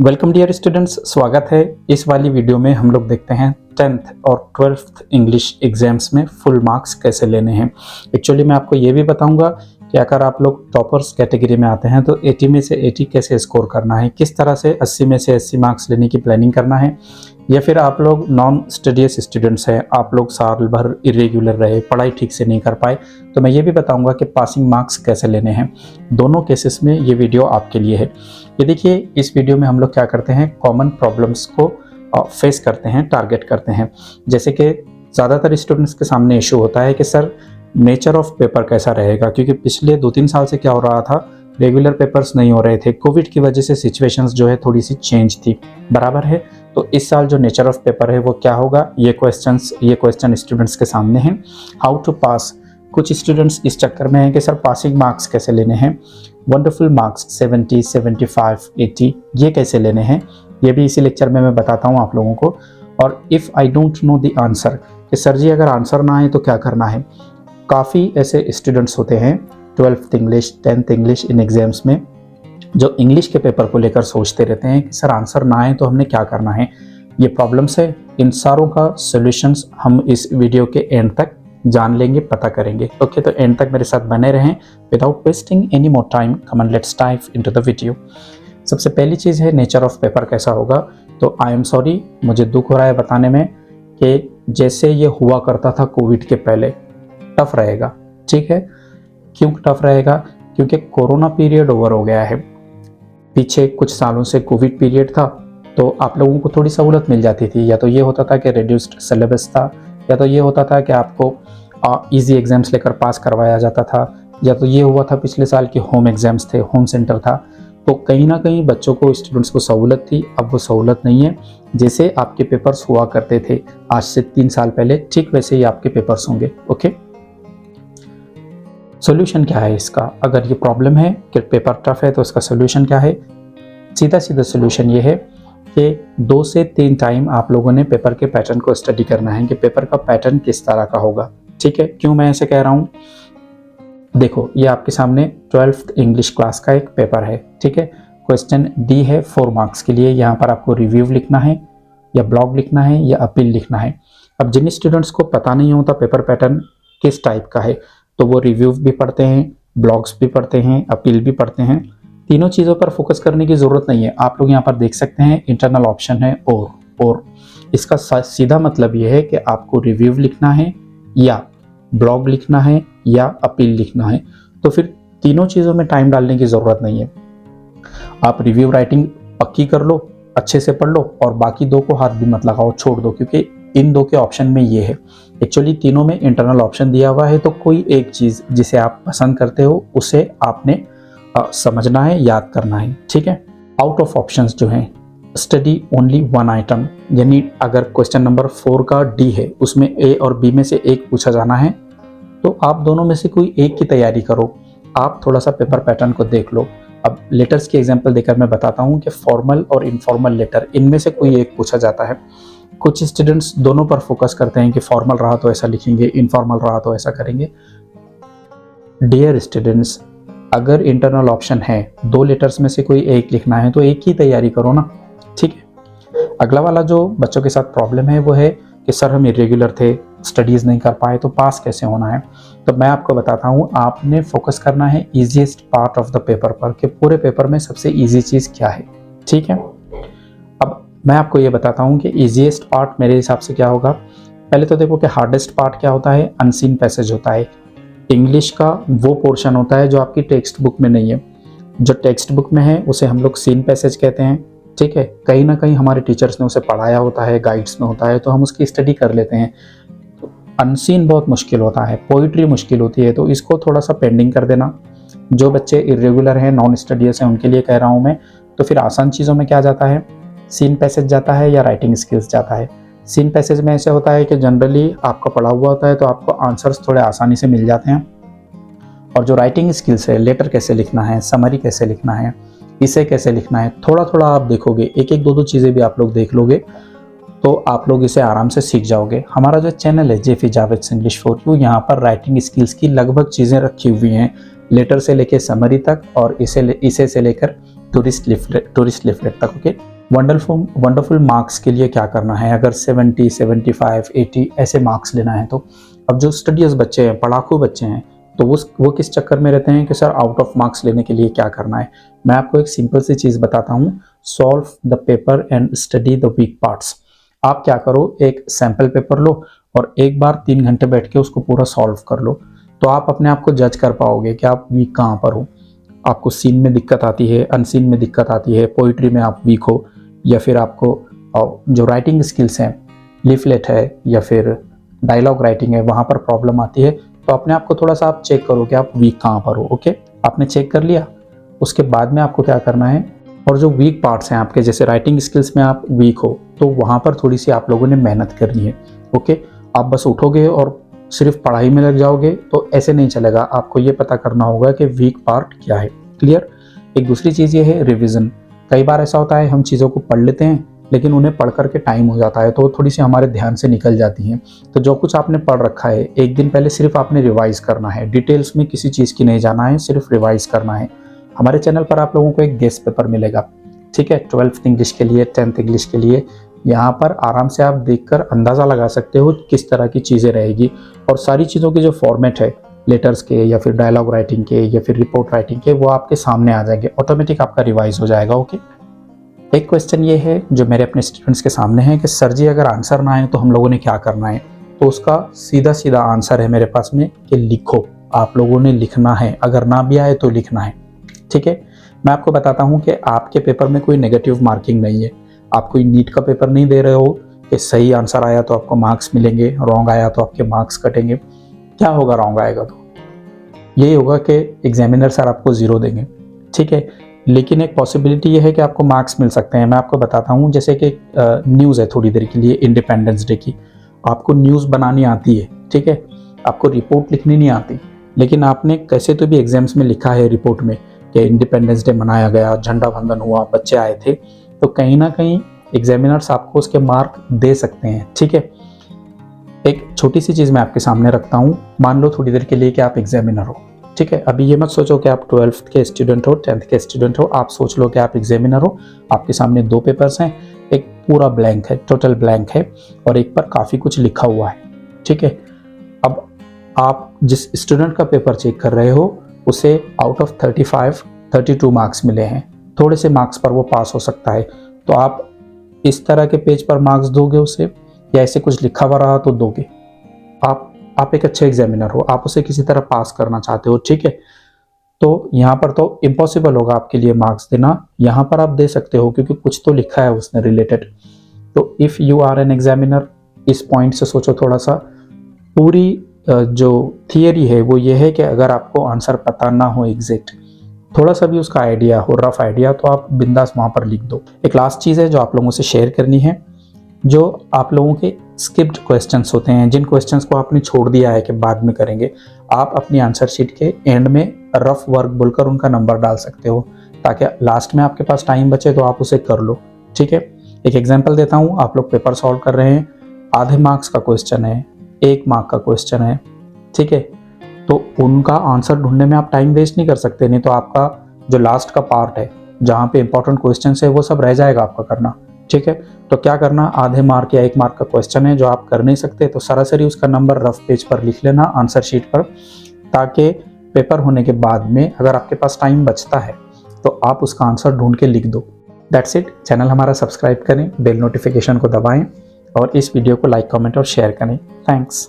Welcome dear students, स्वागत है। इस वाली वीडियो में हम लोग देखते हैं 10th और 12th इंग्लिश एग्जाम्स में फुल मार्क्स कैसे लेने हैं। एक्चुअली मैं आपको ये भी बताऊंगा कि अगर आप लोग टॉपर्स कैटेगरी में आते हैं तो 80 में से 80 कैसे स्कोर करना है, किस तरह से 80 में से 80 मार्क्स लेने की प्लानिंग करना है, या फिर आप लोग नॉन स्टडीज स्टूडेंट्स हैं, आप लोग साल भर इरेगुलर रहे, पढ़ाई ठीक से नहीं कर पाए, तो मैं ये भी बताऊंगा कि पासिंग मार्क्स कैसे लेने हैं। दोनों केसेस में ये वीडियो आपके लिए है। ये देखिए, इस वीडियो में हम लोग क्या करते हैं, कॉमन प्रॉब्लम्स को फेस करते हैं, टारगेट करते हैं। जैसे कि ज़्यादातर स्टूडेंट्स के सामने इशू होता है कि सर नेचर ऑफ पेपर कैसा रहेगा, क्योंकि पिछले 2-3 साल से क्या हो रहा था, रेगुलर पेपर्स नहीं हो रहे थे। कोविड की वजह से सिचुएशंस जो है थोड़ी सी चेंज थी, बराबर है। तो इस साल जो नेचर ऑफ पेपर है वो क्या होगा, ये क्वेश्चन स्टूडेंट्स के सामने हैं। हाउ टू पास, कुछ स्टूडेंट्स इस चक्कर में हैं कि सर पासिंग मार्क्स कैसे लेने हैं, वंडरफुल मार्क्स 70, 75, 80 ये कैसे लेने हैं, ये भी इसी लेक्चर में मैं बताता हूँ आप लोगों को। और if I don't know the answer, कि सर जी अगर आंसर ना आए तो क्या करना है। काफ़ी ऐसे स्टूडेंट्स होते हैं 12th English, 10th English in exams में जो इंग्लिश के पेपर को लेकर सोचते रहते हैं कि सर आंसर ना आए तो हमने क्या करना है। ये प्रॉब्लम्स है, इन सारों का सॉल्यूशंस हम इस वीडियो के एंड तक जान लेंगे, पता करेंगे। ओके, तो एंड तक मेरे साथ बने रहें। Without wasting any more time, come on let's dive into the video. सबसे पहली चीज़ है नेचर ऑफ पेपर कैसा होगा। तो आई एम सॉरी, मुझे दुख हो रहा है बताने में कि जैसे ये हुआ करता था कोविड के पहले, टफ रहेगा। ठीक है, क्यों टफ रहेगा? क्योंकि कोरोना पीरियड ओवर हो गया है। पीछे कुछ सालों से कोविड पीरियड था, तो आप लोगों को थोड़ी सहूलत मिल जाती थी। या तो ये होता था कि रिड्यूस्ड सिलेबस था, या तो ये होता था कि आपको इजी एग्जाम्स लेकर पास करवाया जाता था, या तो ये हुआ था पिछले साल के होम एग्जाम्स थे, होम सेंटर था। तो कहीं ना कहीं बच्चों को, स्टूडेंट्स को सहूलत थी। अब वो सहूलत नहीं है। जैसे आपके पेपर्स हुआ करते थे आज से 3 साल पहले, ठीक वैसे ही आपके पेपर्स होंगे। ओके, सॉल्यूशन क्या है इसका? अगर ये प्रॉब्लम है कि पेपर टफ है तो इसका सॉल्यूशन क्या है? सीधा सॉल्यूशन ये है कि 2 से 3 टाइम आप लोगों ने पेपर के पैटर्न को स्टडी करना है कि पेपर का पैटर्न किस तरह का होगा। ठीक है, क्यों मैं ऐसे कह रहा हूँ? देखो, ये आपके सामने 12th इंग्लिश क्लास का एक पेपर है। ठीक है, क्वेश्चन डी है 4 मार्क्स के लिए। यहाँ पर आपको रिव्यू लिखना है, या ब्लॉग लिखना है, या अपील लिखना है। अब जिन स्टूडेंट्स को पता नहीं होता पेपर पैटर्न किस टाइप का है, तो वो रिव्यू भी पढ़ते हैं, ब्लॉग्स भी पढ़ते हैं, अपील भी पढ़ते हैं। तीनों चीज़ों पर फोकस करने की ज़रूरत नहीं है। आप लोग यहाँ पर देख सकते हैं इंटरनल ऑप्शन है और इसका सीधा मतलब ये है कि आपको रिव्यू लिखना है, या ब्लॉग लिखना है, या अपील लिखना है। तो फिर तीनों चीज़ों में टाइम डालने की ज़रूरत नहीं है। आप रिव्यू राइटिंग पक्की कर लो, अच्छे से पढ़ लो, और बाकी 2 को हाथ भी मत लगाओ, छोड़ दो, क्योंकि इन 2 के ऑप्शन में ये है। एक्चुअली तीनों में इंटरनल ऑप्शन दिया हुआ है, तो कोई एक चीज़ जिसे आप पसंद करते हो उसे आपने समझना है, याद करना है। ठीक है, आउट ऑफ ऑप्शंस जो हैं, स्टडी ओनली 1 आइटम। यानी अगर क्वेश्चन नंबर 4 का डी है, उसमें ए और बी में से एक पूछा जाना है, तो आप दोनों में से कोई एक की तैयारी करो। आप थोड़ा सा पेपर पैटर्न को देख लो। अब लेटर्स की एग्जांपल देकर मैं बताता हूँ कि फॉर्मल और इनफॉर्मल लेटर, इनमें से कोई एक पूछा जाता है। कुछ स्टूडेंट्स दोनों पर फोकस करते हैं कि फॉर्मल रहा तो ऐसा लिखेंगे, इनफॉर्मल रहा तो ऐसा करेंगे। डियर स्टूडेंट्स, अगर इंटरनल ऑप्शन है 2 लेटर्स में से कोई एक लिखना है, तो एक ही तैयारी करो ना। ठीक है, अगला वाला जो बच्चों के साथ प्रॉब्लम है वो है कि सर हम इरेगुलर थे, स्टडीज़ नहीं कर पाए, तो पास कैसे होना है। तो मैं आपको बताता हूँ, आपने फोकस करना है easiest part of the paper पर, कि पूरे पेपर में सबसे ईजी चीज़ क्या है। ठीक है, अब मैं आपको ये बताता हूँ कि ईजीएस्ट पार्ट मेरे हिसाब से क्या होगा। पहले तो देखो कि हार्डेस्ट पार्ट क्या होता है, अनसीन पैसेज होता है। इंग्लिश का वो पोर्शन होता है जो आपकी टेक्स्ट बुक में नहीं है। जो टेक्स्ट बुक में है उसे हम लोग सीन पैसेज कहते हैं। ठीक है, कहीं ना कहीं हमारे टीचर्स ने उसे पढ़ाया होता है, गाइड्स में होता है, तो हम उसकी स्टडी कर लेते हैं। तो अनसीन बहुत मुश्किल होता है, पोइट्री मुश्किल होती है, तो इसको थोड़ा सा पेंडिंग कर देना। जो बच्चे इरेगुलर हैं, नॉन स्टडीज हैं, उनके लिए कह रहा हूँ मैं। तो फिर आसान चीज़ों में क्या जाता है, सीन पैसेज जाता है या राइटिंग स्किल्स जाता है। सीन पैसेज में ऐसे होता है कि जनरली आपका पढ़ा हुआ होता है, तो आपको आंसर्स थोड़े आसानी से मिल जाते हैं। और जो राइटिंग स्किल्स है, लेटर कैसे लिखना है, समरी कैसे लिखना है, इसे कैसे लिखना है, थोड़ा थोड़ा आप देखोगे, एक एक 2 चीज़ें भी आप लोग देख लोगे, तो आप लोग इसे आराम से सीख जाओगे। हमारा जो चैनल है Jeffy Javed English for you, यहाँ पर राइटिंग स्किल्स की लगभग चीज़ें रखी हुई हैं, लेटर से लेकर समरी तक, और इसे से लेकर टूरिस्ट लिफलेट तक। ओके, वंडरफुल मार्क्स के लिए क्या करना है, अगर 70, 75, 80 ऐसे मार्क्स लेना है तो अब जो स्टडीज बच्चे हैं, पढ़ाकू बच्चे हैं, तो वो किस चक्कर में रहते हैं कि सर आउट ऑफ मार्क्स लेने के लिए क्या करना है। मैं आपको एक सिंपल सी चीज़ बताता हूँ, solve the paper and study the weak parts. आप क्या करो, एक सैम्पल पेपर लो और एक बार 3 घंटे बैठ के उसको पूरा सॉल्व कर लो, तो आप अपने आप को जज कर पाओगे कि आप वीक कहाँ पर हो। आपको सीन में दिक्कत आती है, अनसीन में दिक्कत आती है, पोइट्री में आप वीक हो, या फिर आपको जो राइटिंग स्किल्स हैं, लीफलेट है या फिर डायलॉग राइटिंग है, वहाँ पर प्रॉब्लम आती है। तो अपने आप को थोड़ा सा आप चेक करो कि आप वीक कहाँ पर हो। ओके, आपने चेक कर लिया, उसके बाद में आपको क्या करना है, और जो वीक पार्ट्स हैं आपके, जैसे राइटिंग स्किल्स में आप वीक हो तो वहाँ पर थोड़ी सी आप लोगों ने मेहनत करनी है। ओके, आप बस उठोगे और सिर्फ पढ़ाई में लग जाओगे तो ऐसे नहीं चलेगा, आपको ये पता करना होगा कि वीक पार्ट क्या है। क्लियर। एक दूसरी चीज़ ये है रिविज़न। कई बार ऐसा होता है हम चीज़ों को पढ़ लेते हैं लेकिन उन्हें पढ़ करके टाइम हो जाता है तो थोड़ी सी हमारे ध्यान से निकल जाती हैं। तो जो कुछ आपने पढ़ रखा है एक दिन पहले सिर्फ आपने रिवाइज करना है, डिटेल्स में किसी चीज़ की नहीं जाना है, सिर्फ रिवाइज करना है। हमारे चैनल पर आप लोगों को एक गेस्ट पेपर मिलेगा, ठीक है, 12th इंग्लिश के लिए, 10th इंग्लिश के लिए। यहाँ पर आराम से आप देखकर अंदाज़ा लगा सकते हो किस तरह की चीज़ें रहेगी, और सारी चीज़ों की जो फॉर्मेट है लेटर्स के या फिर डायलॉग राइटिंग के या फिर रिपोर्ट राइटिंग के, वो आपके सामने आ जाएंगे, ऑटोमेटिक आपका रिवाइज हो जाएगा। ओके, एक क्वेश्चन ये है जो मेरे अपने स्टूडेंट्स के सामने है कि सर जी अगर आंसर ना आए तो हम लोगों ने क्या करना है। तो उसका सीधा सीधा आंसर है मेरे पास में कि लिखो, आप लोगों ने लिखना है, अगर ना भी आए तो लिखना है। ठीक है, मैं आपको बताता हूँ कि आपके पेपर में कोई नेगेटिव मार्किंग नहीं है। आप कोई नीट का पेपर नहीं दे रहे हो कि सही आंसर आया तो आपको मार्क्स मिलेंगे, रॉन्ग आया तो आपके मार्क्स कटेंगे। क्या होगा रॉन्ग आएगा तो यही होगा कि एग्जामिनर सर आपको 0 देंगे। ठीक है, लेकिन एक पॉसिबिलिटी ये है कि आपको मार्क्स मिल सकते हैं। मैं आपको बताता हूँ, जैसे कि न्यूज़ है थोड़ी देर के लिए इंडिपेंडेंस डे की, आपको न्यूज़ बनानी आती है, ठीक है, आपको रिपोर्ट लिखनी नहीं आती, लेकिन आपने कैसे तो भी एग्जाम्स में लिखा है रिपोर्ट में कि इंडिपेंडेंस डे मनाया गया, झंडा वंदन हुआ, बच्चे आए थे, तो कहीं ना कहीं एग्जामिनर्स आपको उसके मार्क दे सकते हैं। ठीक है, एक छोटी सी चीज़ मैं आपके सामने रखता हूँ, मान लो थोड़ी देर के लिए कि आप एग्जामिनर हो। ठीक है, अभी ये मत सोचो कि आप 12th के स्टूडेंट हो, 10th के स्टूडेंट हो, आप सोच लो कि आप एग्जामिनर हो। आपके सामने 2 पेपर्स हैं, एक पूरा ब्लैंक है, टोटल ब्लैंक है, और एक पर काफ़ी कुछ लिखा हुआ है। ठीक है, अब आप जिस स्टूडेंट का पेपर चेक कर रहे हो उसे आउट ऑफ 35 32 मार्क्स मिले हैं, थोड़े से मार्क्स पर वो पास हो सकता है। तो आप इस तरह के पेज पर मार्क्स दोगे उसे, या ऐसे कुछ लिखा हुआ रहा तो दोगे। आप एक अच्छे एग्जामिनर हो, आप उसे किसी तरह पास करना चाहते हो। ठीक है, तो यहाँ पर तो इम्पॉसिबल होगा आपके लिए मार्क्स देना, यहाँ पर आप दे सकते हो क्योंकि कुछ तो लिखा है उसने रिलेटेड। तो if you are an examiner, इस पॉइंट से सोचो थोड़ा सा। पूरी जो थियरी है वो ये है कि अगर आपको आंसर पता ना हो एग्जैक्ट, थोड़ा सा भी उसका आइडिया हो, रफ आइडिया, तो आप बिंदास वहाँ पर लिख दो। एक लास्ट चीज़ है जो आप लोगों से शेयर करनी है, जो आप लोगों के स्किप्ड क्वेश्चंस होते हैं, जिन क्वेश्चंस को आपने छोड़ दिया है कि बाद में करेंगे, आप अपनी आंसर शीट के एंड में रफ वर्क बोलकर उनका नंबर डाल सकते हो, ताकि लास्ट में आपके पास टाइम बचे तो आप उसे कर लो। ठीक है, एक एग्जांपल देता हूँ, आप लोग पेपर सॉल्व कर रहे हैं, आधे मार्क्स का क्वेश्चन है, 1 मार्क का क्वेश्चन है। ठीक है, तो उनका आंसर ढूंढने में आप टाइम वेस्ट नहीं कर सकते, नहीं तो आपका जो लास्ट का पार्ट है जहाँ पे इंपॉर्टेंट क्वेश्चन है वो सब रह जाएगा आपका करना। ठीक है, तो क्या करना, आधे मार्क या 1 मार्क का क्वेश्चन है जो आप कर नहीं सकते, तो सरासरी उसका नंबर रफ पेज पर लिख लेना आंसर शीट पर, ताकि पेपर होने के बाद में अगर आपके पास टाइम बचता है तो आप उसका आंसर ढूंढ के लिख दो। That's it. चैनल हमारा सब्सक्राइब करें, बेल नोटिफिकेशन को दबाएं और इस वीडियो को लाइक, कमेंट और शेयर करें। थैंक्स।